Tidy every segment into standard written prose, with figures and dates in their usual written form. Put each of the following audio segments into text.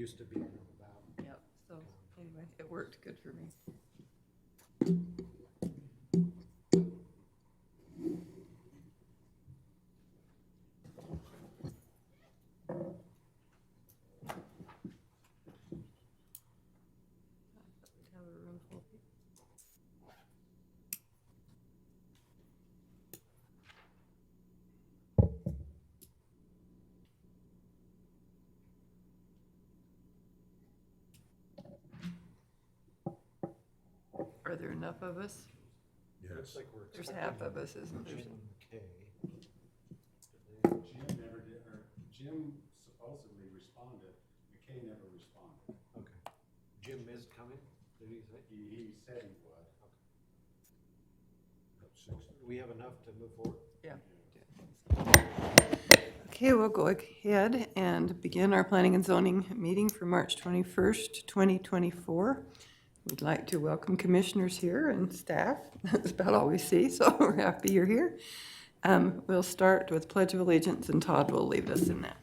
used to be about. Yep, so anyway, it worked good for me. Have a room full of people. Are there enough of us? Looks like we're There's expecting half of us, isn't there? Jim Kay. Jim never did, or Jim supposedly responded, McKay never responded. Okay. Jim is coming, did he say? He said he would. We have enough to move forward? Yeah. Okay, we'll go ahead and begin our planning and zoning meeting for March 21st, 2024. We'd like to welcome commissioners here and staff. That's about all we see, so we're happy you're here. We'll start with Pledge of Allegiance, and Todd will lead us in that.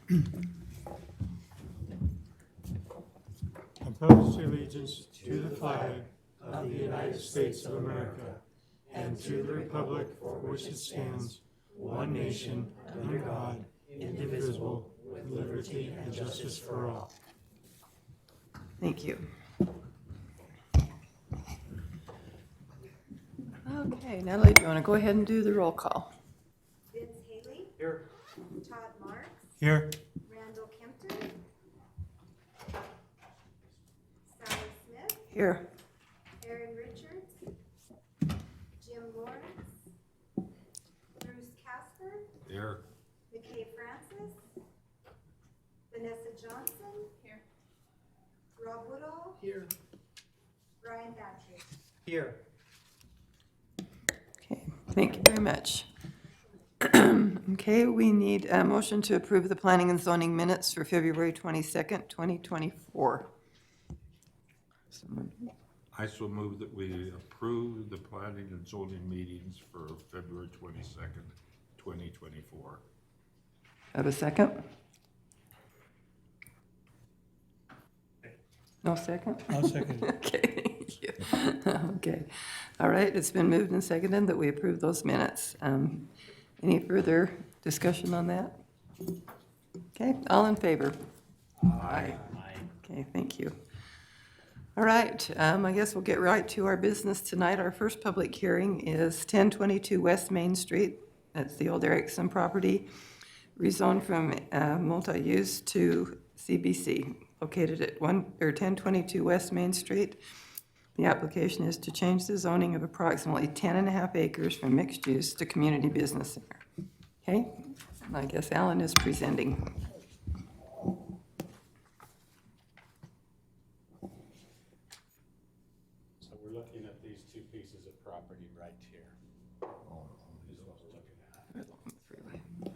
I pledge allegiance to the flag of the United States of America and to the republic for which it stands, one nation, under God, indivisible, with liberty and justice for all. Thank you. Okay, Natalie, do you want to go ahead and do the roll call? Vince Haley, Here. Todd Marks, Here, Randall Kempton, Sally Smith, Here. Aaron Richards, Jim Lawrence, Bruce Casper, Here. McKay Francis, Vanessa Johnson. Here. Rob Woodall, Here. Brian Batry. Here. Okay, thank you very much. Okay, we need a motion to approve the planning and zoning minutes for February 22nd, 2024. I so move that we approve the planning and zoning meetings for February 22nd, 2024. Have a second? No second? I'll second it. Okay, thank you. Okay, all right, it's been moved and seconded that we approve those minutes. Any further discussion on that? Okay, all in favor? Aye. Okay, thank you. All right, I guess we'll get right to our business tonight. Our first public hearing is 1022 West Main Street. That's the old Erickson property, rezoned from multi-use to CBC, located at 1022 West Main Street. The application is to change the zoning of approximately 10.5 acres from mixed use to community business center. Okay, I guess Alan is presenting. So we're looking at these two pieces of property right here. Is what we're looking at.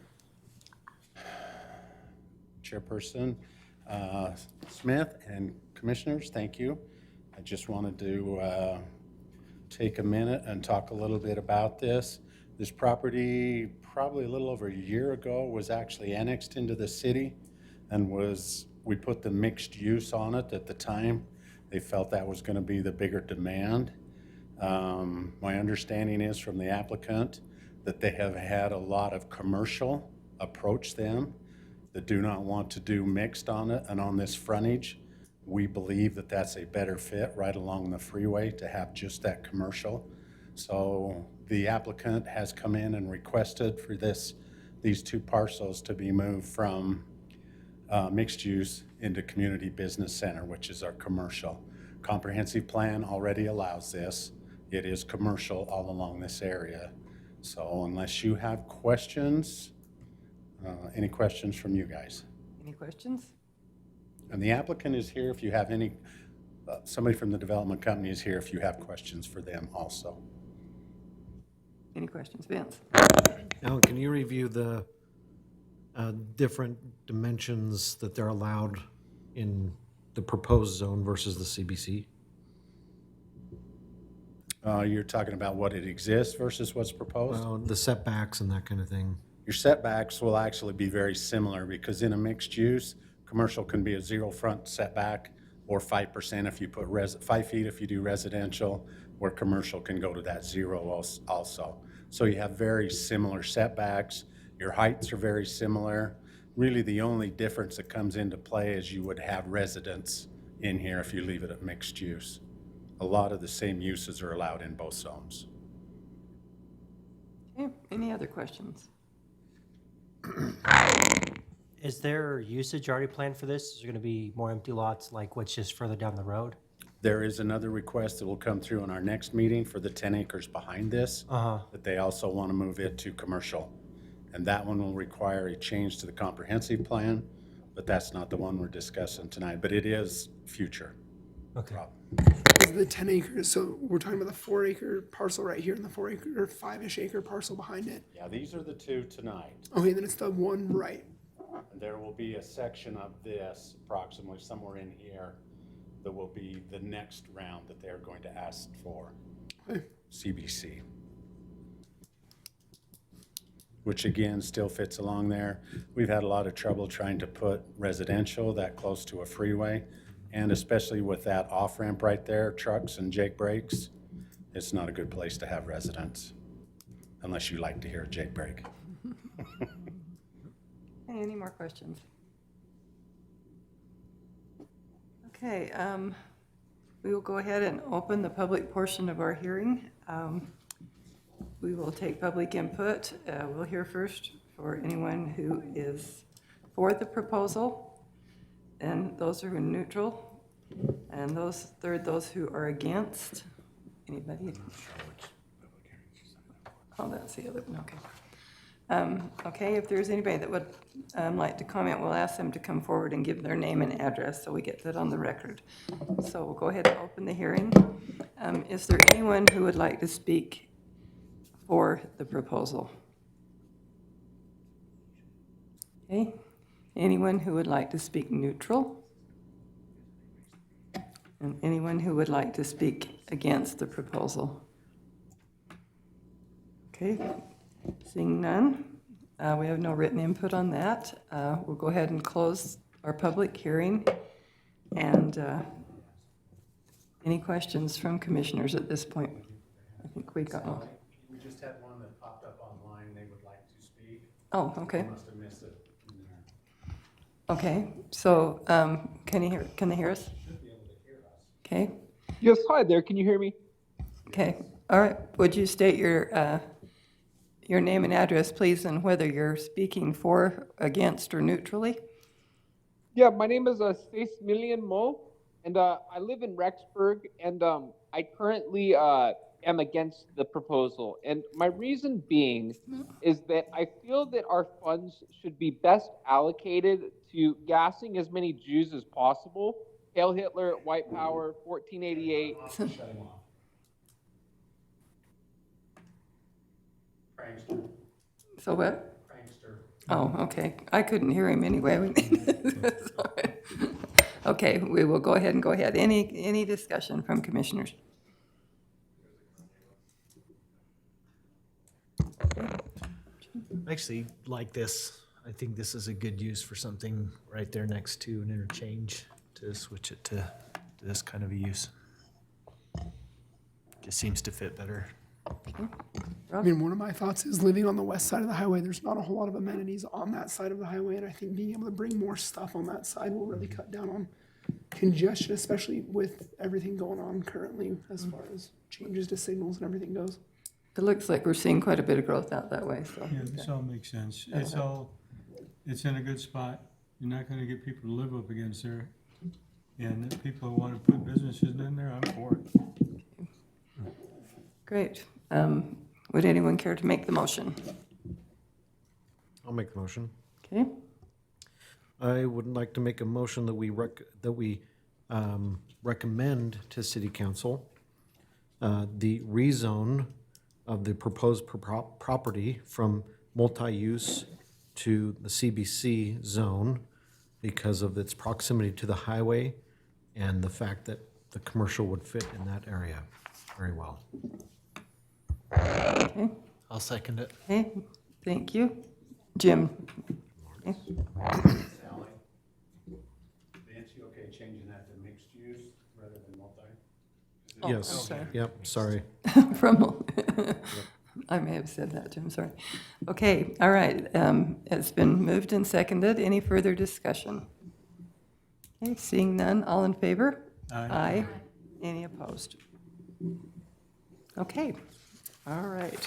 Chairperson Smith and commissioners, thank you. I just wanted to take a minute and talk a little bit about this. This property, probably a little over a year ago, was actually annexed into the city and we put the mixed use on it at the time. They felt that was going to be the bigger demand. My understanding is from the applicant that they have had a lot of commercial approach them that do not want to do mixed on it. And on this frontage, we believe that that's a better fit right along the freeway to have just that commercial. So the applicant has come in and requested for these two parcels to be moved from mixed use into community business center, which is our commercial. Comprehensive plan already allows this. It is commercial all along this area. So unless you have questions, any questions from you guys? Any questions? And the applicant is here if you have any, somebody from the development company is here if you have questions for them also. Any questions, Vince? Alan, can you review the different dimensions that they're allowed in the proposed zone versus the CBC? You're talking about what it exists versus what's proposed? Well, the setbacks and that kind of thing. Your setbacks will actually be very similar because in a mixed use, Commercial can be a 0 front setback or 5% if you put 5 feet if you do residential, where commercial can go to that 0 also. So you have very similar setbacks. Your heights are very similar. Really, the only difference that comes into play is you would have residents in here if you leave it at mixed use. A lot of the same uses are allowed in both zones. Okay, any other questions? Is there usage already planned for this? Is there going to be more empty lots like what's just further down the road? There is another request that will come through in our next meeting for the 10 acres behind this, that they also want to move it to commercial. And that one will require a change to the comprehensive plan, but that's not the one we're discussing tonight, but it is future. Okay. Is the 10 acres, so we're talking about the 4 acre parcel right here and the 4 acre or 5-ish acre parcel behind it. Yeah, these are the two tonight. Okay, then it's the one right. And there will be a section of this approximately somewhere in here that will be the next round that they're going to ask for, Okay. CBC. Which again, still fits along there. We've had a lot of trouble trying to put residential that close to a freeway. And especially with that off-ramp right there, trucks and Jake brakes, it's not a good place to have residents, unless you like to hear a Jake brake. Hey, any more questions? Okay, we will go ahead and open the public portion of our hearing. We will take public input. We'll hear first for anyone who is for the proposal, and those who are neutral, and those who are against. Anybody? Oh, that's the other one, okay. Okay, if there's anybody that would like to comment, we'll ask them to come forward and give their name and address so we get that on the record. So we'll go ahead and open the hearing. Is there anyone who would like to speak for the proposal? Okay, anyone who would like to speak neutral? And anyone who would like to speak against the proposal? Okay, seeing none, we have no written input on that. We'll go ahead and close our public hearing. And any questions from commissioners at this point? I think we got, oh, We just had one that popped up online, they would like to speak. oh, okay, Must have missed it in there. okay. So can they hear us? Okay, Yes, hi there. Can you hear me? okay, all right. Would you state your name and address, please, and whether you're speaking for, against, or neutrally? Yeah, my name is Stace Millian Mo, and I live in Rexburg, and I currently am against the proposal. And my reason being is that I feel that our funds should be best allocated to gassing as many Jews as possible. Hail Hitler, White Power, 1488. Shut him off. Prankster, So what? prankster. Oh, okay. I couldn't hear him anyway. Sorry. Okay, we will go ahead. Any discussion from commissioners? I actually like this. I think this is a good use for something right there next to an interchange to switch it to this kind of a use. Just seems to fit better. I mean, one of my thoughts is living on the west side of the highway, there's not a whole lot of amenities on that side of the highway. And I think being able to bring more stuff on that side will really cut down on congestion, especially with everything going on currently as far as changes to signals and everything goes. It looks like we're seeing quite a bit of growth out that way, so. Yeah, this all makes sense. It's in a good spot. You're not gonna get people to live up against there. And if people who wanna put businesses in there, I'm for it. Great. Would anyone care to make the motion? I'll make the motion. Okay, I would like to make a motion that we recommend to City Council the rezone of the proposed property from multi-use to the CBC zone because of its proximity to the highway and the fact that the commercial would fit in that area very well. okay, I'll second it. okay, thank you. Jim? Okay. use rather than multi? Oh, Yes, I'm sorry. yep, sorry. From, I may have said that, Jim, sorry. Okay, all right, it's been moved and seconded. Any further discussion? Okay, seeing none, all in favor? Aye. Any opposed? Okay, all right.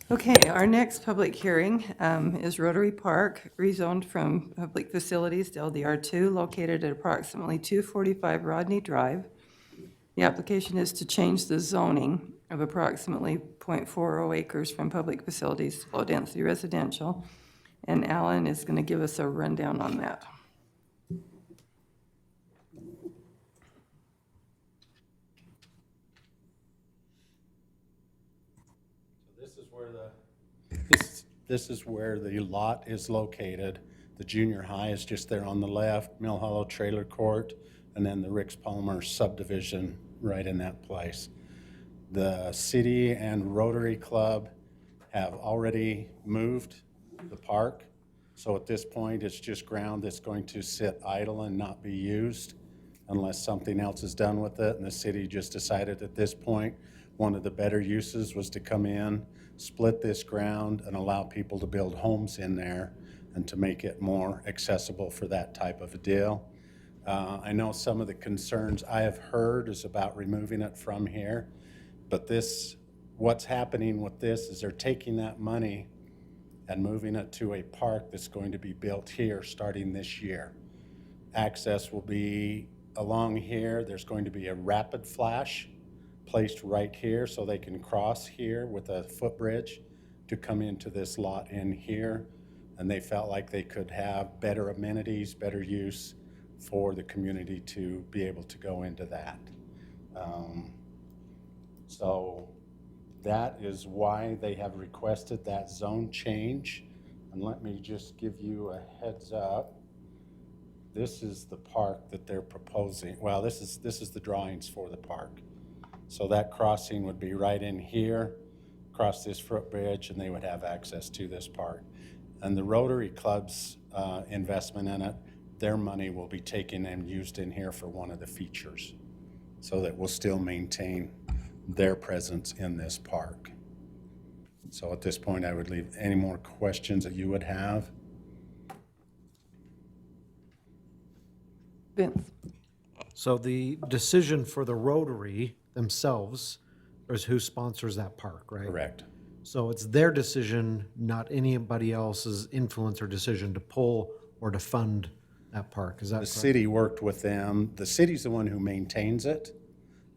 Okay, our next public hearing is Rotary Park, rezoned from public facilities to LDR2, located at approximately 245 Rodney Drive. The application is to change the zoning of approximately .40 acres from public facilities to low-density residential, and Alan is going to give us a rundown on that. This is where the lot is located. The junior high is just there on the left, Mill Hollow Trailer Court, and then the Ricks Palmer subdivision right in that place. The city and Rotary Club have already moved the park. So at this point, it's just ground that's going to sit idle and not be used unless something else is done with it. And the city just decided at this point, one of the better uses was to come in, split this ground and allow people to build homes in there and to make it more accessible for that type of a deal. I know some of the concerns I have heard is about removing it from here, but what's happening with this is they're taking that money and moving it to a park that's going to be built here starting this year. Access will be along here. There's going to be a rapid flash placed right here so they can cross here with a footbridge to come into this lot in here. And they felt like they could have better amenities, better use for the community to be able to go into that. So that is why they have requested that zone change. And let me just give you a heads up. This is the park that they're proposing. Well, this is the drawings for the park. So that crossing would be right in here, across this footbridge, and they would have access to this park. And the Rotary Club's investment in it, their money will be taken and used in here for one of the features, so that we'll still maintain their presence in this park. So at this point, I would leave any more questions that you would have. Vince? So the decision for the Rotary themselves is who sponsors that park, right? Correct. So it's their decision, not anybody else's influence or decision to pull or to fund that park. Is that The correct? city worked with them. The city's the one who maintains it.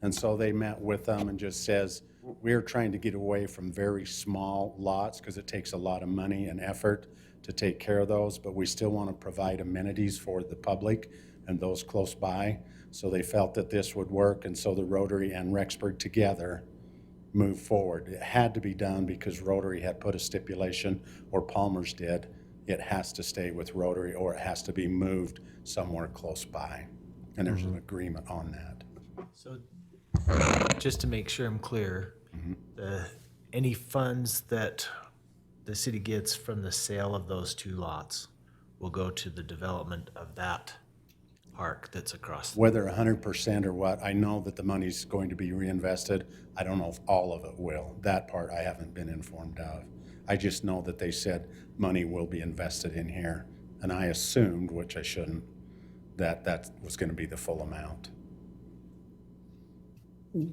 And so they met with them and just says, we're trying to get away from very small lots because it takes a lot of money and effort to take care of those, but we still want to provide amenities for the public and those close by. So they felt that this would work, and so the Rotary and Rexburg together moved forward. It had to be done because Rotary had put a stipulation, or Palmer's did, it has to stay with Rotary or it has to be moved somewhere close by. And there's an agreement on that. So just to make sure I'm clear, any funds that the city gets from the sale of those two lots will go to the development of that park that's across. Whether 100% or what, I know that the money's going to be reinvested. I don't know if all of it will. That part I haven't been informed of. I just know that they said money will be invested in here. And I assumed, which I shouldn't, that that was going to be the full amount.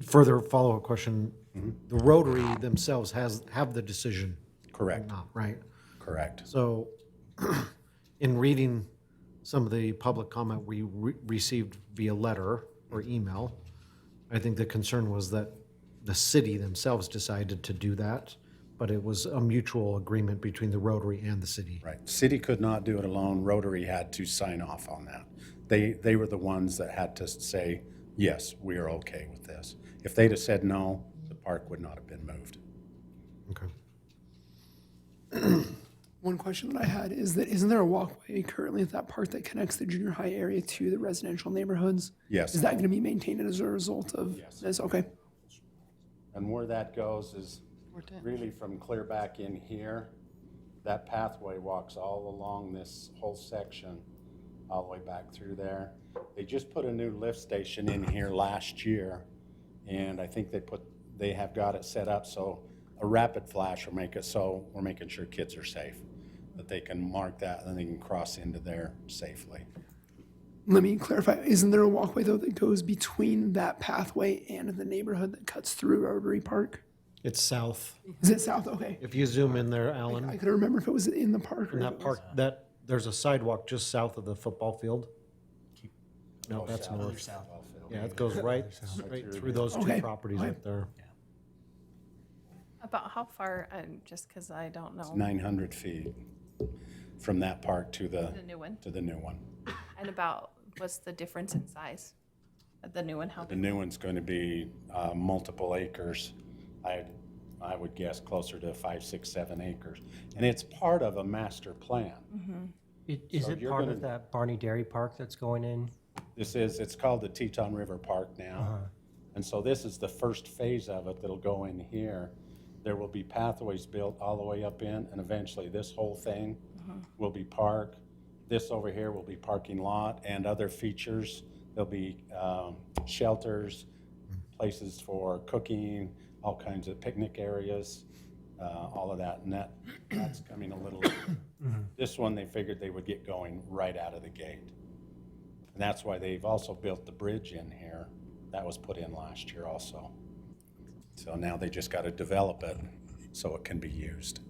Further follow-up question, the Rotary themselves have the decision, Correct, not, right? correct. So in reading some of the public comment we received via letter or email, I think the concern was that the city themselves decided to do that, but it was a mutual agreement between the Rotary and the city. Right. City could not do it alone. Rotary had to sign off on that. They were the ones that had to say, yes, we are okay with this. If they'd have said no, the park would not have been moved. Okay. One question that I had is that isn't there a walkway currently at that park that connects the junior high area to the residential neighborhoods? Yes. Is that going to be maintained as a result of this? Okay. And where that goes is really from clear back in here. That pathway walks all along this whole section all the way back through there. They just put a new lift station in here last year, and I think they have got it set up so a rapid flash will make it so we're making sure kids are safe, that they can mark that and then they can cross into there safely. Let me clarify, isn't there a walkway though that goes between that pathway and the neighborhood that cuts through Rotary Park? It's south. Is it south? Okay. If you zoom in there, I Alan, couldn't remember if it was in the park or in if that it was- park, there's a sidewalk just south of the football field. No, that's north. Yeah, it goes right through those two Okay, properties okay. right there. About how far, just because I don't know, 900 feet from that park to the the new one, new one. and about what's the difference in size of the new one? How The big? new one's going to be multiple acres. I would guess closer to 5, 6, 7 acres. And it's part of a master plan. Is So it you're part gonna- of that Barney Dairy Park that's going in? It's called the Teton River Park now. And so this is the first phase of it that'll go in here. There will be pathways built all the way up in, and eventually this whole thing will be park. This over here will be parking lot and other features. There'll be shelters, places for cooking, all kinds of picnic areas, all of that. And that's coming a little later. This one, they figured they would get going right out of the gate. And that's why they've also built the bridge in here. That was put in last year also. So now they just got to develop it so it can be used.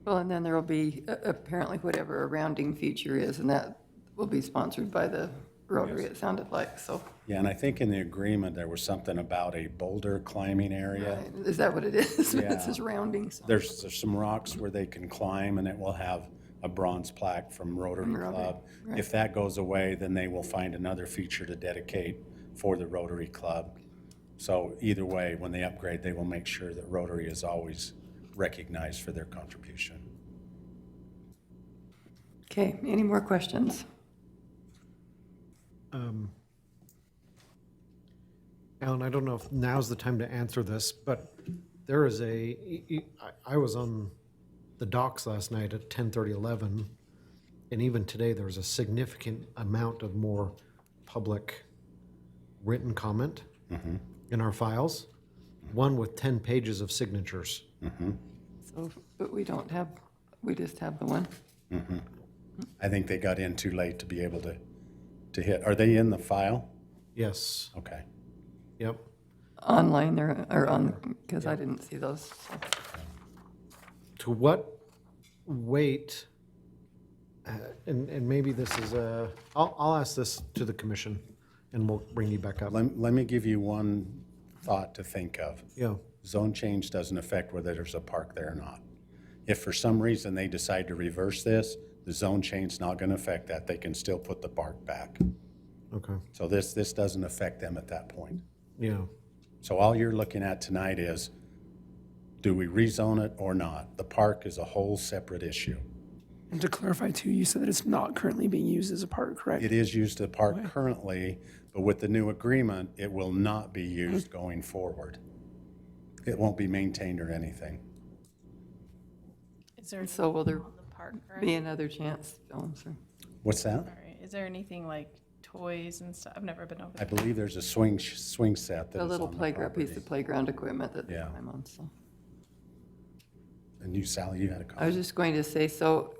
Well, and then there will be apparently whatever a rounding feature is, and that will be sponsored by the Rotary, it sounded like, so. Yeah, and I think in the agreement, there was something about a boulder climbing area. Is that what it is? Yeah. This is rounding. There's some rocks where they can climb, and it will have a bronze plaque from Rotary From Rotary, Club. right. If that goes away, then they will find another feature to dedicate for the Rotary Club. So either way, when they upgrade, they will make sure that Rotary is always recognized for their contribution. Okay, any more questions? Alan, I don't know if now's the time to answer this, but there is I was on the docks last night at 10:30, 11, and even today, there was a significant amount of more public written comment in our files, one with 10 pages of signatures. So, but we don't have, we just have the one. I think they got in too late to be able to hit. Are they in the file? Yes, Okay. yep. Online there, or on, because I didn't see those. so. To what weight, and maybe this is I'll ask this to the commission, and we'll bring you back up. Let me give you one thought to think of. Yeah, Zone change doesn't affect whether there's a park there or not. If for some reason they decide to reverse this, the zone change's not gonna affect that. They can still put the park back. okay, So this doesn't affect them at that point. yeah. So all you're looking at tonight is, do we rezone it or not? The park is a whole separate issue. And to clarify too, you said that it's not currently being used as a park, correct? It is used as a park currently, but with the new agreement, it will not be used going forward. It won't be maintained or anything. Is there So will there on the park, right? be another chance? Oh, I'm sorry. What's that? Sorry. Is there anything like toys and stuff? I've never been over I there. believe there's a swing set that A is little on the playground, piece property. of playground equipment that they Yeah. climb on, so. And you, Sally, you had a I was comment? just going to say, so,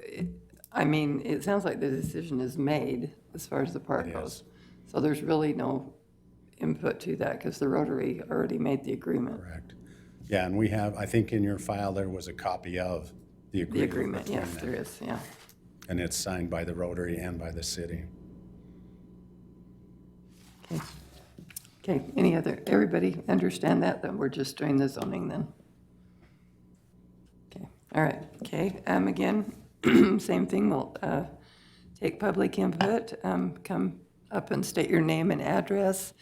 I mean, it sounds like the decision is made as far as the park It goes. is. So there's really no input to that because the Rotary already made the agreement. Correct. Yeah, and we have, I think in your file, there was a copy of the The agreement. agreement, between yes, them. there is, yeah. And it's signed by the Rotary and by the city. Okay. Okay, any other, everybody understand that we're just doing the zoning then? Okay, all right, okay, again, same thing, we'll, take public input, come up and state your name and address.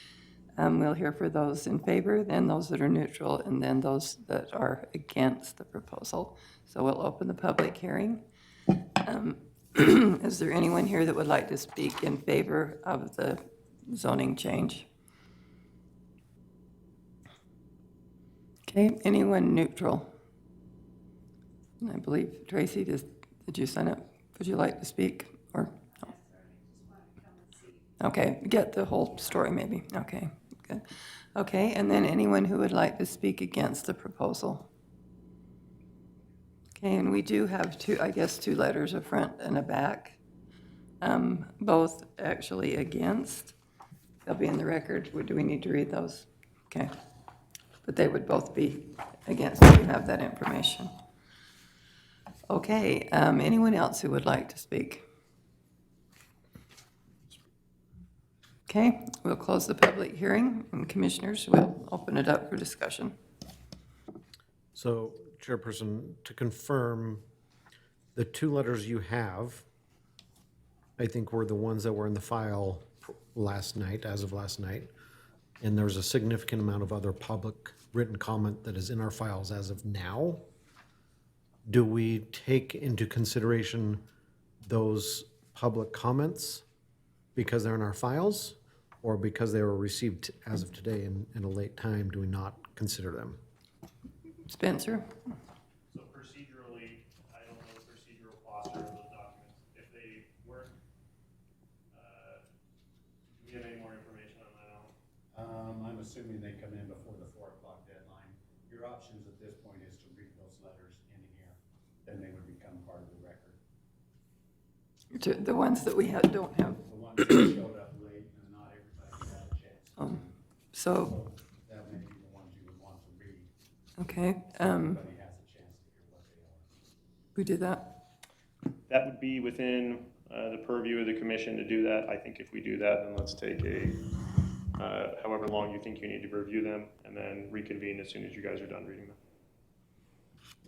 We'll hear for those in favor, then those that are neutral, and then those that are against the proposal. So we'll open the public hearing. Is there anyone here that would like to speak in favor of the zoning change? Okay, anyone neutral? I believe, Tracy, did you sign up? Would you like to speak, or? no? Okay, get the whole story maybe, okay, good. Okay, and then anyone who would like to speak against the proposal? Okay, and we do have two letters, a front and a back, both actually against. They'll be in the record. Do we need to read those? Okay. But they would both be against if you have that information. Okay, anyone else who would like to speak? Okay, we'll close the public hearing, and commissioners, we'll open it up for discussion. So, Chairperson, to confirm, the two letters you have, I think were the ones that were in the file last night, as of last night. And there's a significant amount of other public written comment that is in our files as of now. Do we take into consideration those public comments because they're in our files? Or because they were received as of today in a late time, do we not consider them? Spencer? So procedurally, I don't know the procedural posture of those documents. If they weren't, do we have any more information on that, Alan? I'm assuming they come in before the 4 o'clock deadline. Your options at this point is to read those letters in here. Then they would become part of the record. The ones that we don't have. The ones that showed up late and not everybody had a chance. So, That may be the ones you would want to read. okay, Everybody has a chance to hear what they are. we did that. That would be within the purview of the commission to do that. I think if we do that, then let's take however long you think you need to review them, and then reconvene as soon as you guys are done reading them.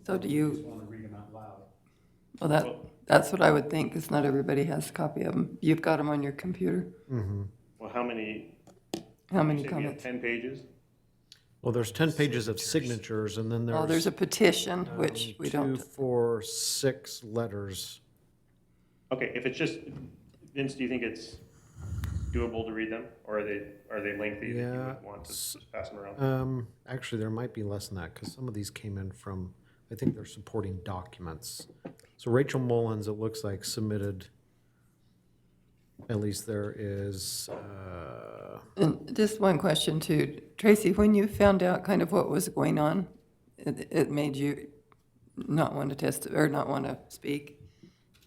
So do Just you, want to read them out loud. well, that's what I would think, because not everybody has a copy of them. You've got them on your computer? Well, how many? How many You said we have comments? 10 pages? Well, there's 10 pages of signatures, and then Oh, there's a petition, um, which we 2, don't, 4, 6 letters. Okay, if it's just, Vince, do you think it's doable to read them, or are they lengthy that you Yeah, would want to just pass them around? Actually, there might be less than that, because some of these came in from, I think they're supporting documents. So Rachel Mullins, it looks like, submitted, at least there is, and just one question too. Tracy, when you found out kind of what was going on, it made you not want to test, or not want to speak?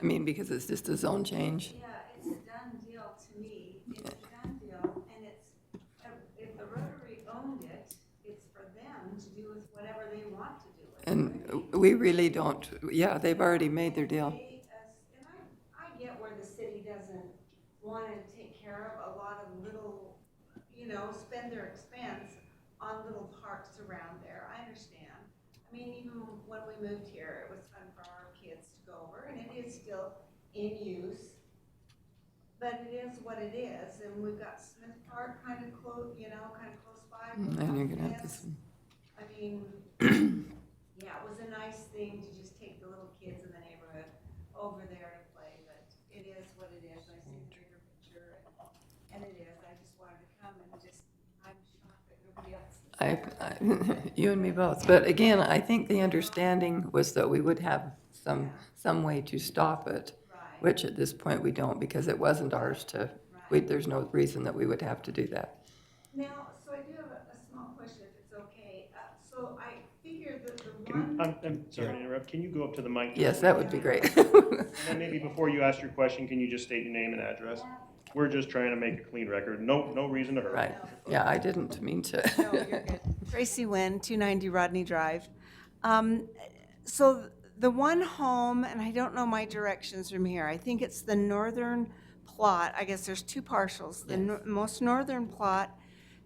I mean, because it's just a zone change? Yeah, it's a done deal to me. It's a done deal, and it's, if the Rotary owned it, it's for them to do with whatever they want to do with it. And we really don't, yeah, they've already made their deal. And I get where the city doesn't want to take care of a lot of little, spend their expense on little parks around there. I understand. I mean, even when we moved here, it was fun for our kids to go over, and it is still in use. But it is what it is, and we've got Smith Park kind of close by. And you're gonna have this, I mean, yeah, it was a nice thing to just take the little kids in the neighborhood over there to play, but it is what it is. I see the bigger picture, and it is. I just wanted to come and I'm shocked that nobody else. you and me both. But again, I think the understanding was that we would have some way to stop it, which at this point we don't, because it wasn't ours to, there's no reason that we would have to do that. Now, so I do have a small question, if it's okay. So I figure that the one. I'm sorry to interrupt. Can you go up to the mic? Yes, that would be great. And then maybe before you ask your question, can you just state your name and address? We're just trying to make a clean record. No reason to hurry. Right, yeah, I didn't mean to. No, you're good. Tracy Nguyen, 290 Rodney Drive. So the one home, and I don't know my directions from here, I think it's the northern plot. I guess there's two parcels. The most northern plot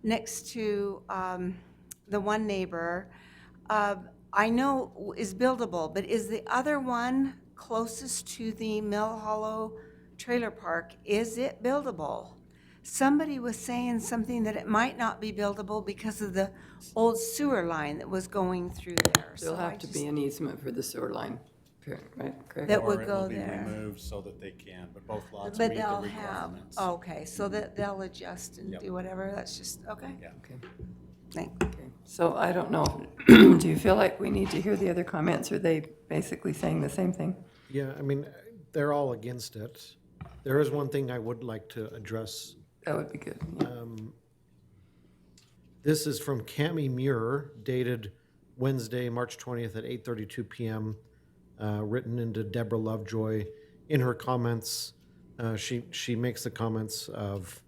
next to the one neighbor, I know is buildable, but is the other one closest to the Mill Hollow Trailer Park, is it buildable? Somebody was saying something that it might not be buildable because of the old sewer line that was going through there. There'll So have to be an easement for the sewer line, right, correct? That Or would it go will be there. removed so that they can, but both lots But meet the they'll have, requirements. okay, so that they'll adjust and Yep. do whatever, that's just, okay. Yeah. Okay. Thank Okay. So I don't know, do you feel like we need to hear the other comments? Are they basically saying the same thing? Yeah, I mean, they're all against it. There is one thing I would like to address That would be good. Yeah. This is from Cami Muir, dated Wednesday, March 20th at 8:32 PM, written into Deborah Lovejoy. In her comments, she makes the comments of,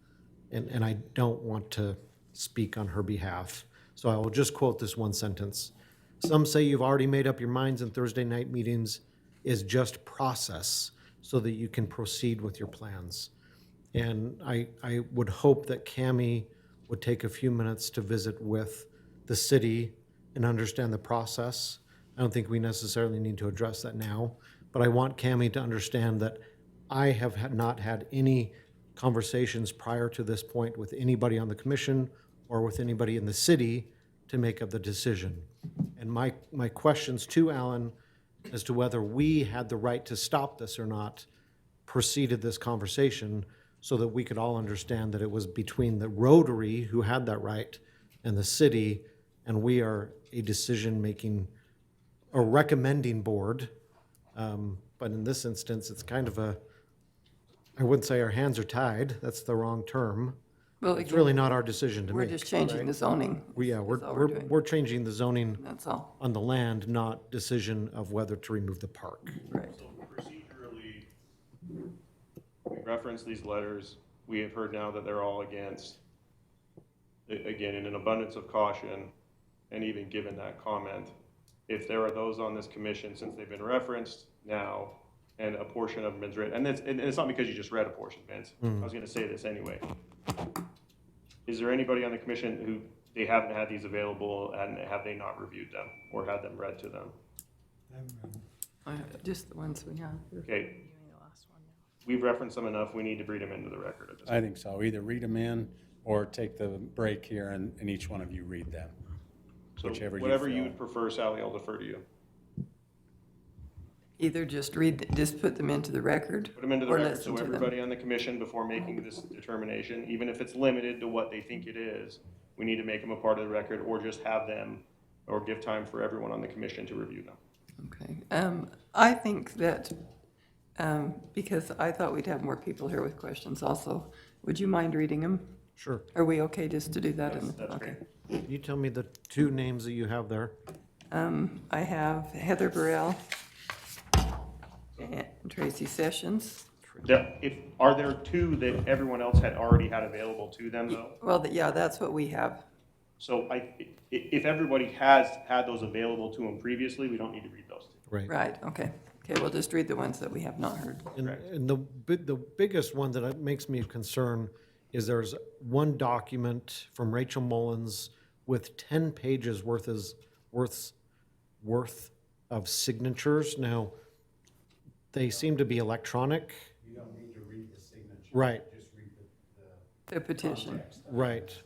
and I don't want to speak on her behalf, so I will just quote this one sentence. Some say you've already made up your minds and Thursday night meetings is just process so that you can proceed with your plans. And I would hope that Cami would take a few minutes to visit with the city and understand the process. I don't think we necessarily need to address that now, but I want Cami to understand that I have not had any conversations prior to this point with anybody on the commission or with anybody in the city to make up the decision. And my questions to Alan as to whether we had the right to stop this or not preceded this conversation so that we could all understand that it was between the Rotary, who had that right, and the city, and we are a decision-making, a recommending board. But in this instance, it's kind of a, I wouldn't say our hands are tied, that's the wrong term. Well, It's again, really not our decision to we're make. just changing the zoning. Yeah, That's all we're doing. we're changing the zoning That's all. on the land, not decision of whether to remove the park. Right. So procedurally, we reference these letters. We have heard now that they're all against. Again, in an abundance of caution, and even given that comment, if there are those on this commission, since they've been referenced now, and a portion of them is read, and it's not because you just read a portion, Vince. I was gonna say this anyway. Is there anybody on the commission who they haven't had these available, and have they not reviewed them, or had them read to them? Just the ones we have. Okay. We've referenced them enough, we need to read them into the record at this point. I think so. Either read them in or take the break here and each one of you read them. So Whichever you whatever you feel. would prefer, Sally, I'll defer to you. Either just just put them into the record. Put them into the or record, listen so to them. everybody on the commission, before making this determination, even if it's limited to what they think it is, we need to make them a part of the record, or just have them, or give time for everyone on the commission to review them. Okay. I think that, because I thought we'd have more people here with questions also, would you mind reading them? Sure. Are we okay just to do that? Yes, that's Okay. great. Can you tell me the two names that you have there? I have Heather Burrell and Tracy Sessions. Are there two that everyone else had already had available to them, though? Well, yeah, that's what we have. So if everybody has had those available to them previously, we don't need to read those two. Right. Right, okay. Okay, we'll just read the ones that we have not heard. And the biggest one that makes me concerned is there's one document from Rachel Mullins with 10 pages worth of signatures. Now, they seem to be electronic. You don't need to read the signature. Right. Just read The petition. Right.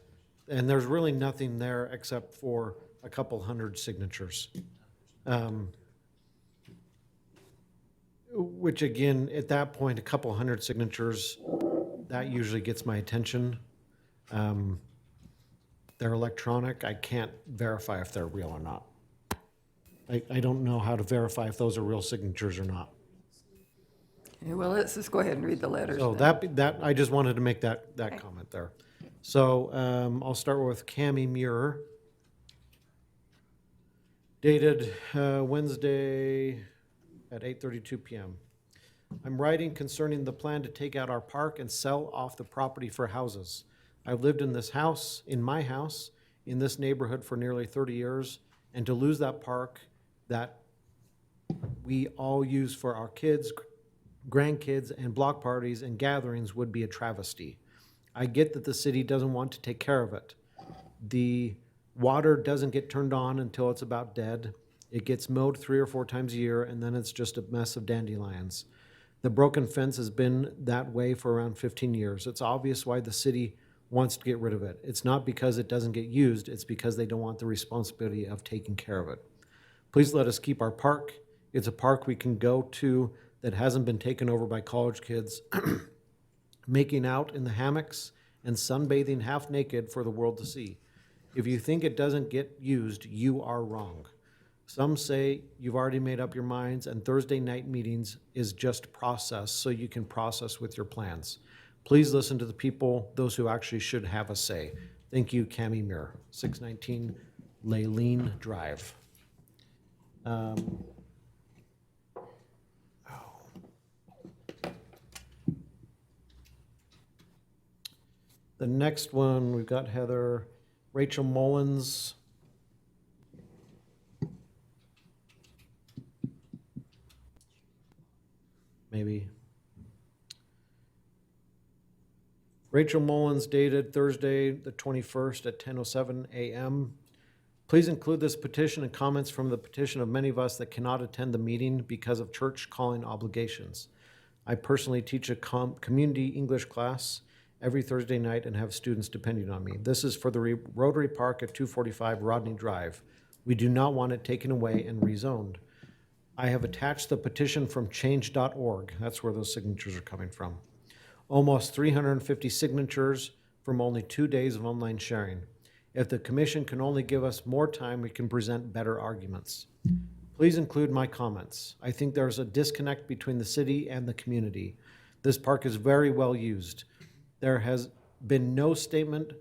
And there's really nothing there except for a couple hundred signatures. Which again, at that point, a couple hundred signatures, that usually gets my attention. They're electronic. I can't verify if they're real or not. I don't know how to verify if those are real signatures or not. Okay, well, let's just go ahead and read the letters. So then. that, I just wanted to make that comment there. So I'll start with Cami Muir, dated Wednesday at 8:32 p.m. I'm writing concerning the plan to take out our park and sell off the property for houses. I've lived in this house, in my house, in this neighborhood for nearly 30 years, and to lose that park that we all use for our kids, grandkids, and block parties and gatherings would be a travesty. I get that the city doesn't want to take care of it. The water doesn't get turned on until it's about dead. It gets mowed 3 or 4 times a year, and then it's just a mess of dandelions. The broken fence has been that way for around 15 years. It's obvious why the city wants to get rid of it. It's not because it doesn't get used, it's because they don't want the responsibility of taking care of it. Please let us keep our park. It's a park we can go to that hasn't been taken over by college kids making out in the hammocks and sunbathing half naked for the world to see. If you think it doesn't get used, you are wrong. Some say you've already made up your minds and Thursday night meetings is just process so you can process with your plans. Please listen to the people, those who actually should have a say. Thank you, Cami Muir, 619 Laylene Drive. The next one, we've got Heather, Rachel Mullins. Maybe. Rachel Mullins dated Thursday, the 21st at 10:07 a.m. Please include this petition and comments from the petition of many of us that cannot attend the meeting because of church calling obligations. I personally teach a community English class every Thursday night and have students depending on me. This is for the Rotary Park at 245 Rodney Drive. We do not want it taken away and rezoned. I have attached the petition from change.org. That's where those signatures are coming from. Almost 350 signatures from only 2 days of online sharing. If the commission can only give us more time, we can present better arguments. Please include my comments. I think there's a disconnect between the city and the community. This park is very well used. There has been no statement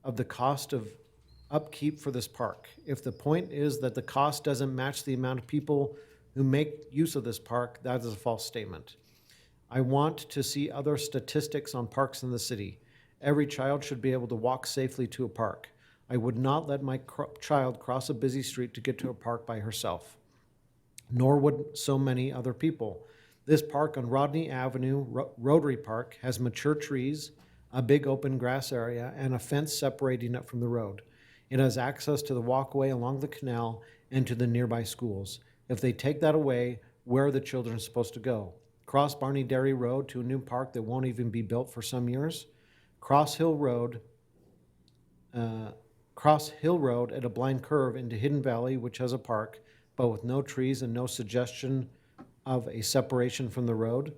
of the cost of upkeep for this park. If the point is that the cost doesn't match the amount of people who make use of this park, that is a false statement. I want to see other statistics on parks in the city. Every child should be able to walk safely to a park. I would not let my child cross a busy street to get to a park by herself, nor would so many other people. This park on Rodney Avenue, Rotary Park, has mature trees, a big open grass area, and a fence separating it from the road. It has access to the walkway along the canal and to the nearby schools. If they take that away, where are the children supposed to go? Cross Barney Dairy Road to a new park that won't even be built for some years? Cross Hill Road at a blind curve into Hidden Valley, which has a park, but with no trees and no suggestion of a separation from the road.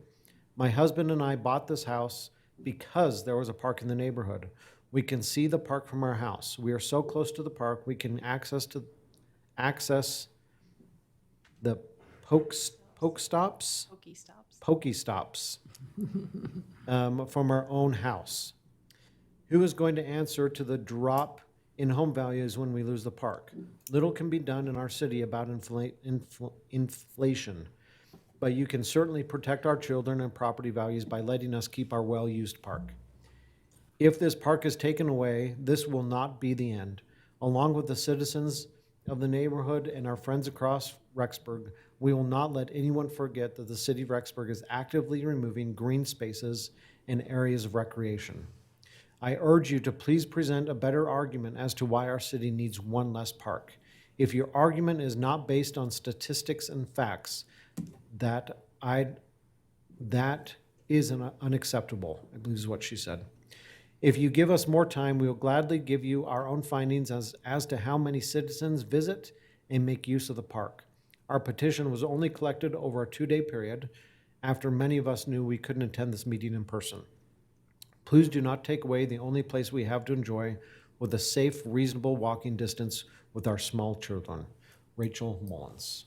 My husband and I bought this house because there was a park in the neighborhood. We can see the park from our house. We are so close to the park, we can access the Pokestops from our own house. Who is going to answer to the drop in home values when we lose the park? Little can be done in our city about inflation, but you can certainly protect our children and property values by letting us keep our well-used park. If this park is taken away, this will not be the end. Along with the citizens of the neighborhood and our friends across Rexburg, we will not let anyone forget that the city of Rexburg is actively removing green spaces and areas of recreation. I urge you to please present a better argument as to why our city needs one less park. If your argument is not based on statistics and facts, that is unacceptable, I believe is what she said. If you give us more time, we will gladly give you our own findings as to how many citizens visit and make use of the park. Our petition was only collected over a 2-day period after many of us knew we couldn't attend this meeting in person. Please do not take away the only place we have to enjoy with a safe, reasonable walking distance with our small children. Rachel Mullins.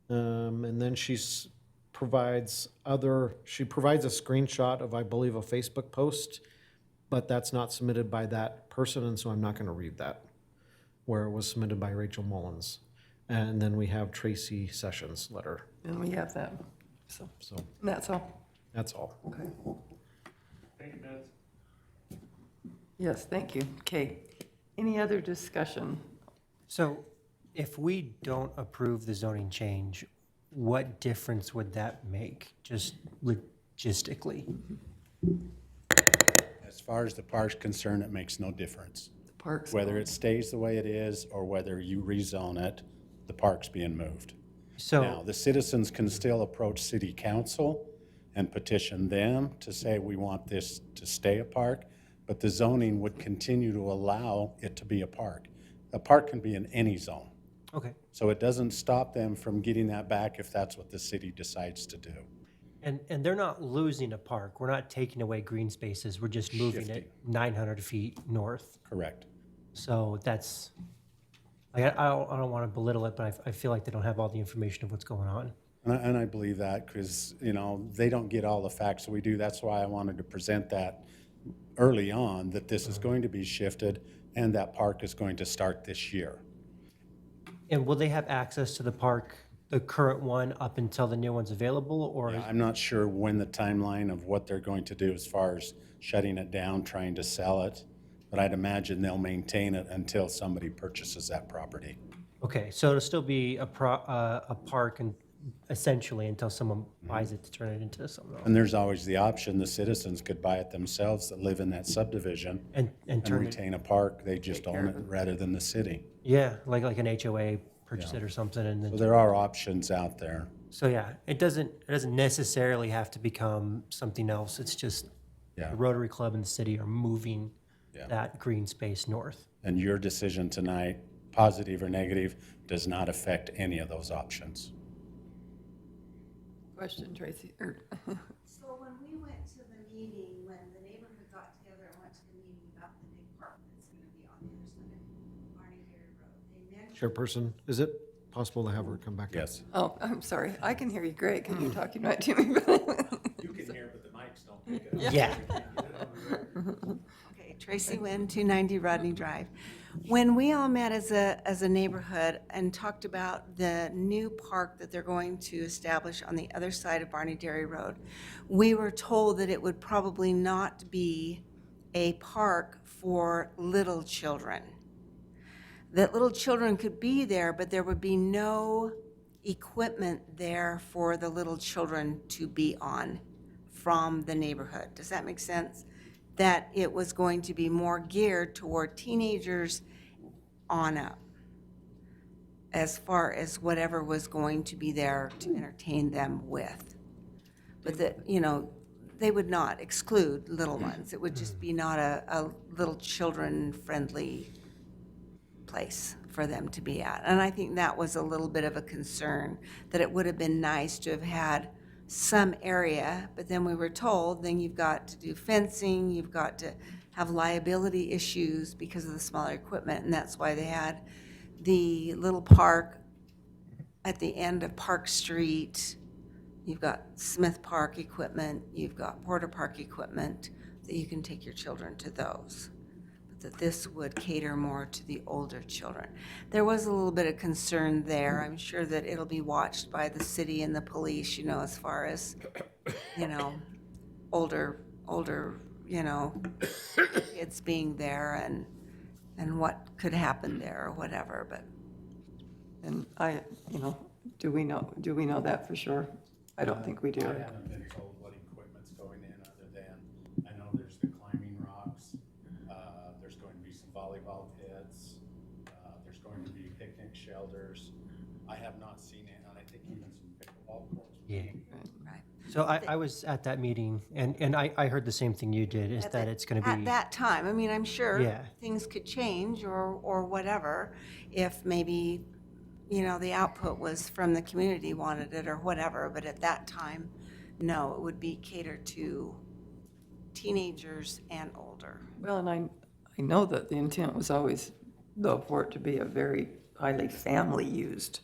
And then she provides a screenshot of, I believe, a Facebook post, but that's not submitted by that person, and so I'm not going to read that, where it was submitted by Rachel Mullins. And then we have Tracy Sessions' letter. And we have that. So that's all. That's all. Okay. Thank you, Beth. Yes, thank you. Okay. Any other discussion? So if we don't approve the zoning change, what difference would that make, just logistically? As far as the park's concerned, it makes no difference. The parks. Whether it stays the way it is or whether you rezone it, the park's being moved. So Now, the citizens can still approach city council and petition them to say, we want this to stay a park, but the zoning would continue to allow it to be a park. A park can be in any zone. okay. So it doesn't stop them from getting that back if that's what the city decides to do. And they're not losing a park. We're not taking away green spaces. We're just moving it 900 feet north. Correct. So that's, like, I don't want to belittle it, but I feel like they don't have all the information of what's going on. And I believe that because, you know, they don't get all the facts we do. That's why I wanted to present that early on, that this is going to be shifted and that park is going to start this year. And will they have access to the park, the current one, up until the new one's available, or? I'm not sure when the timeline of what they're going to do as far as shutting it down, trying to sell it, but I'd imagine they'll maintain it until somebody purchases that property. Okay, so it'll still be a park and essentially until someone buys it to turn it into something else. And there's always the option, the citizens could buy it themselves that live in that subdivision And and turn it, retain a park. They just own it rather than the city. yeah, like an HOA purchase Yeah. it or something, and So then, there are options out there. so yeah, it doesn't necessarily have to become something else. It's just Yeah. the Rotary Club and the city are moving Yeah. that green space north. And your decision tonight, positive or negative, does not affect any of those options. Question, Tracy, or, So when we went to the meeting, when the neighborhood got together and went to the meeting about the new park that's gonna be on the other side of Barney Dairy Road, they mentioned. Chairperson, is it possible to have her come back up? Yes. oh, I'm sorry, I can hear you great, because you're talking right to me. You can hear, but the mics don't pick it up. Yeah. Okay, Tracy Nguyen, 290 Rodney Drive. When we all met as a neighborhood and talked about the new park that they're going to establish on the other side of Barney Dairy Road, we were told that it would probably not be a park for little children. That little children could be there, but there would be no equipment there for the little children to be on from the neighborhood. Does that make sense? That it was going to be more geared toward teenagers on up, as far as whatever was going to be there to entertain them with. But that, you know, they would not exclude little ones. It would just be not a little children-friendly place for them to be at. And I think that was a little bit of a concern, that it would have been nice to have had some area, but then we were told, then you've got to do fencing, you've got to have liability issues because of the smaller equipment, and that's why they had the little park at the end of Park Street. You've got Smith Park equipment, you've got Porter Park equipment, that you can take your children to those. But that this would cater more to the older children. There was a little bit of concern there. I'm sure that it'll be watched by the city and the police, you know, as far as, you know, older, you know, kids being there and what could happen there or whatever, but. And you know, do we know that for sure? I don't think we do. I haven't been told what equipment's going in other than, I know there's the climbing rocks, there's going to be some volleyball pits, there's going to be picnic shelters. I have not seen it, and I think even some pickleball courts. Yeah. Right. So I was at that meeting, and I heard the same thing you did, is that it's going to At be, that time, I mean, I'm sure Yeah. things could change or whatever, if maybe, you know, the output was from the community wanted it or whatever, but at that time, no, it would be catered to teenagers and older. Well, and I know that the intent was always, though, for it to be a very highly family-used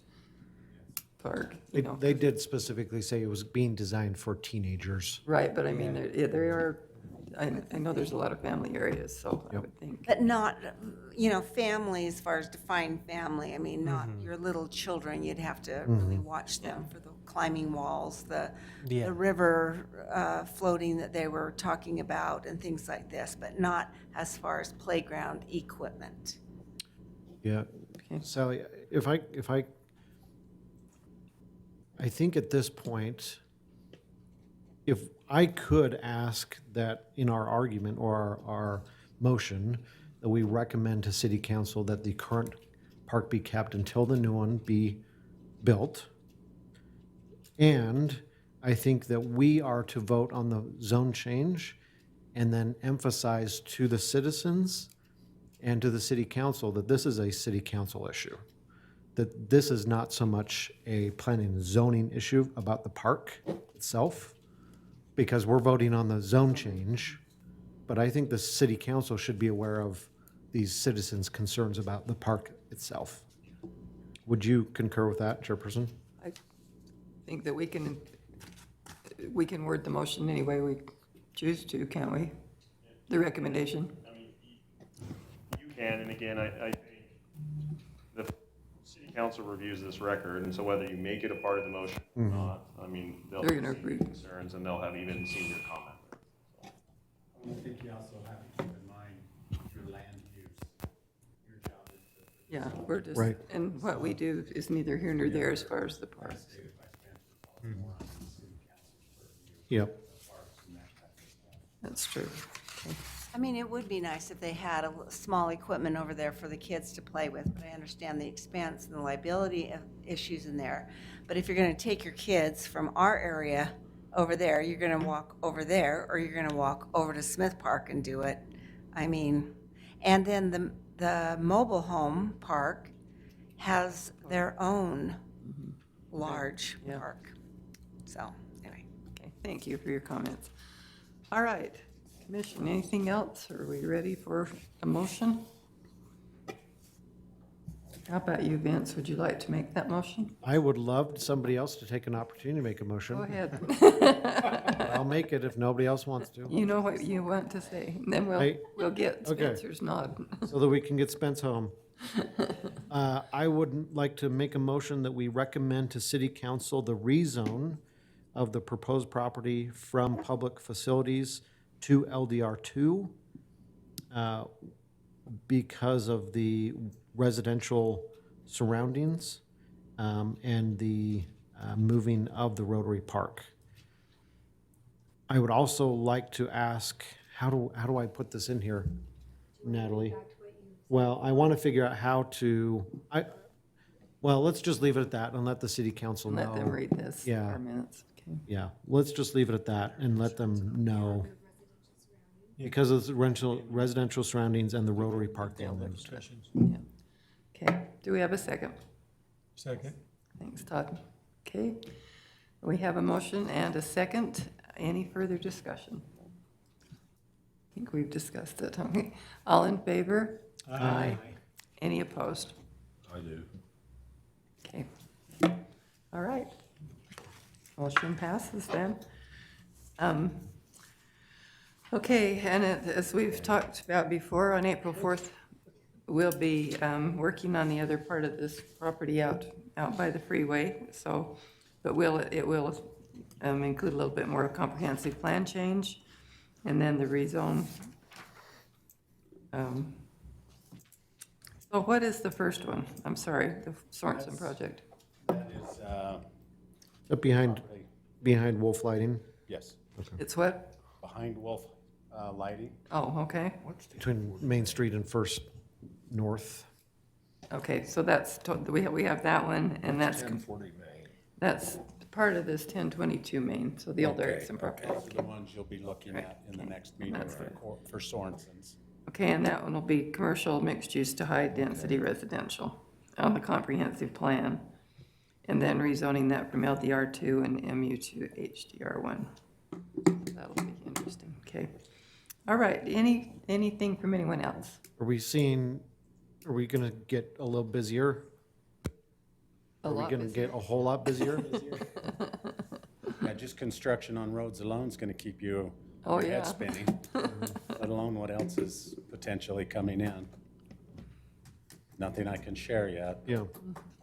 park, you know. They did specifically say it was being designed for teenagers. Right, but I mean, there are, I know there's a lot of family areas, so I would think. But not, you know, family as far as defined family, I mean, not your little children, you'd have to really watch them for the climbing walls, the river floating that they were talking about and things like this, but not as far as playground equipment. Yeah. Sally, I think at this point, if I could ask that in our argument or our motion, that we recommend to city council that the current park be kept until the new one be built. And I think that we are to vote on the zone change and then emphasize to the citizens and to the city council that this is a city council issue. That this is not so much a planning and zoning issue about the park itself, because we're voting on the zone change. But I think the city council should be aware of these citizens' concerns about the park itself. Would you concur with that, Chairperson? think that we can word the motion any way we choose to, can't we? The recommendation. I mean, you can, and again, I think the city council reviews this record, and so whether you make it a part of the motion or not, I mean, they'll They're gonna see agree. your concerns, and they'll have even seen your comment. I think you also have to keep in mind your land use. Your job is to. Yeah, we're just, Right. and what we do is neither here nor there as far as the parks. Yep. That's true. Okay. I mean, it would be nice if they had a small equipment over there for the kids to play with, but I understand the expense and the liability of issues in there. But if you're gonna take your kids from our area over there, you're gonna walk over there, or you're gonna walk over to Smith Park and do it. I mean, and then the mobile home park has their own large Yeah. park. So, anyway. Okay, thank you for your comments. All right, Commission, anything else? Are we ready for a motion? How about you, Vince? Would you like to make that motion? I would love somebody else to take an opportunity to make a motion. Go ahead. I'll make it if nobody else wants to, You know what you want to say, and then we'll get Okay. Spencer's nod. so that we can get Spence home. I would like to make a motion that we recommend to city council the rezone of the proposed property from public facilities to LDR2 because of the residential surroundings and the moving of the Rotary Park. I would also like to ask, how do I put this in here, Natalie? Well, I want to figure out how to, well, let's just leave it at that and let the city council know. Let them read this Yeah. for minutes. Okay. Yeah, let's just leave it at that and let them know. Because of the residential surroundings and the Rotary Park they moved. Yeah. Okay, do we have a second? Second. Thanks, Todd. Okay, we have a motion and a second. Any further discussion? I think we've discussed it, haven't we? All in favor? Aye. Any opposed? I do. Okay. All right. Motion passes then. Okay, and as we've talked about before, on April 4th, we'll be working on the other part of this property out by the freeway, so, but it will include a little bit more comprehensive plan change, and then the rezone. So what is the first one? I'm sorry, the Sorensen project. That is, Up behind Wolf Lighting, yes, It's what? behind Wolf Lighting. Oh, okay. between Main Street and First North. Okay, so that's, we have that one, and that's, 1040 Main. that's part of this 1022 Main, so the old Erickson property. Those are the ones you'll be looking at in the next meeting That's for Sorensen's. Okay, and that one will be commercial, mixed use to high-density residential on the comprehensive plan. And then rezoning that from LDR2 and MU to HDR1. That'll be interesting, okay. All right, anything from anyone else? Are we gonna get a little busier? A Are we lot gonna busier. get a whole lot busier? Yeah, just construction on roads alone is gonna keep you Oh, your yeah. head spinning, let alone what else is potentially coming in. Nothing I can share yet. Yeah,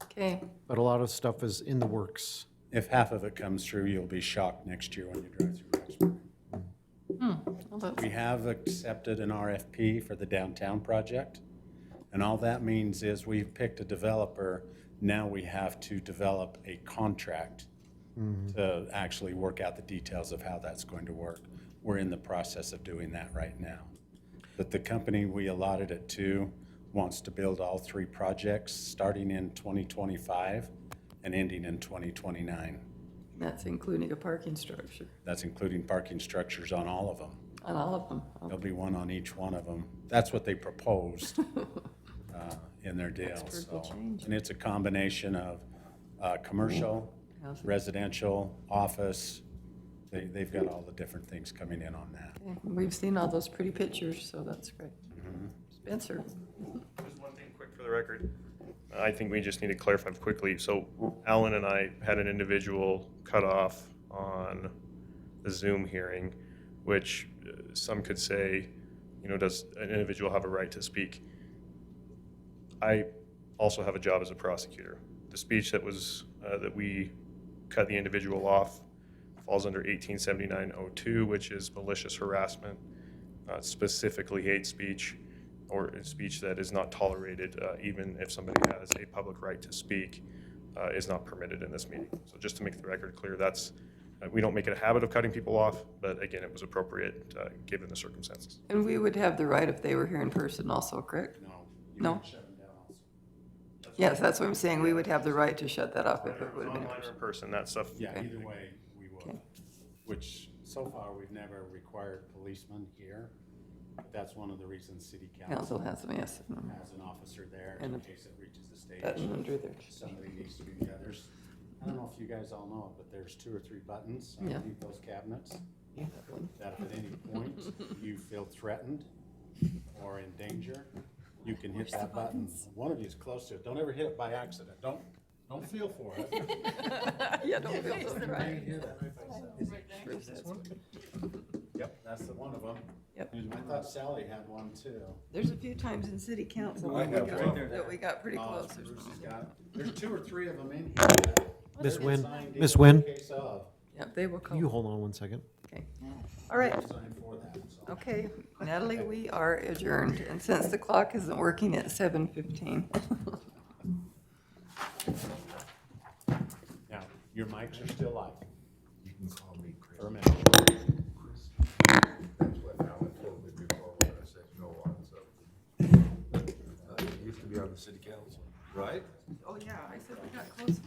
Okay, but a lot of stuff is in the works. If half of it comes true, you'll be shocked next year when you drive through Rexburg. well, that's, We have accepted an RFP for the downtown project, and all that means is we've picked a developer. Now we have to develop a contract to actually work out the details of how that's going to work. We're in the process of doing that right now. But the company we allotted it to wants to build all three projects, starting in 2025 and ending in 2029. that's including a parking structure That's including parking structures on all of them. on all of them. There'll be one on each one of them. That's what they proposed in their deal. Pittsburgh will So, change. and it's a combination of commercial, Housing. residential, office. They've got all the different things coming in on that. Okay, we've seen all those pretty pictures, so that's great. Mm-hmm. Spencer? Just one thing quick for the record. I think we just need to clarify quickly. So Alan and I had an individual cut off on the Zoom hearing, which some could say, you know, does an individual have a right to speak? I also have a job as a prosecutor. The speech that was, that we cut the individual off falls under 1879-02, which is malicious harassment, specifically hate speech, or speech that is not tolerated, even if somebody has a public right to speak, is not permitted in this meeting. So just to make the record clear, that's, we don't make it a habit of cutting people off, but again, it was appropriate given the circumstances. And we would have the right if they were here in person also, correct? No. No? You can shut them down also. Yes, that's what I'm saying. We would have the right to shut that off if it would have been in Online or person. in person, that stuff. Yeah, Okay. either way, we will. Okay. Which, so far, we've never required policemen here. But that's one of the reasons city Council council has them, yes. has an officer there in And case it reaches the stage. Button under there. Somebody needs to be, yeah, there's, I don't know if you guys all know it, but there's 2 or 3 buttons Yeah. underneath those cabinets Yeah, that one. that if at any point you feel threatened or in danger, you can hit that button. One of you is close to it. Don't ever hit it by accident. Don't feel for it. Yeah, don't feel so You right. may hit it. Yep, that's the one of them. Yep. I thought Sally had one too. There's a few times in city council I that we have got- one. that we got pretty Oh, close. Bruce has got it. There's 2 or 3 of them in here. Miss They're Nguyen, signed Miss in Nguyen, case of. Yeah, they will can you come. hold on one second? Okay. All right. Signed for that, so. Okay, Natalie, we are adjourned. And since the clock isn't working at 7:15. Now, your mics are still live You can call me Chris. for a minute. That's what Alan told me before when I said no on something. You used to be on the city council, right? Oh, yeah, I said we got close.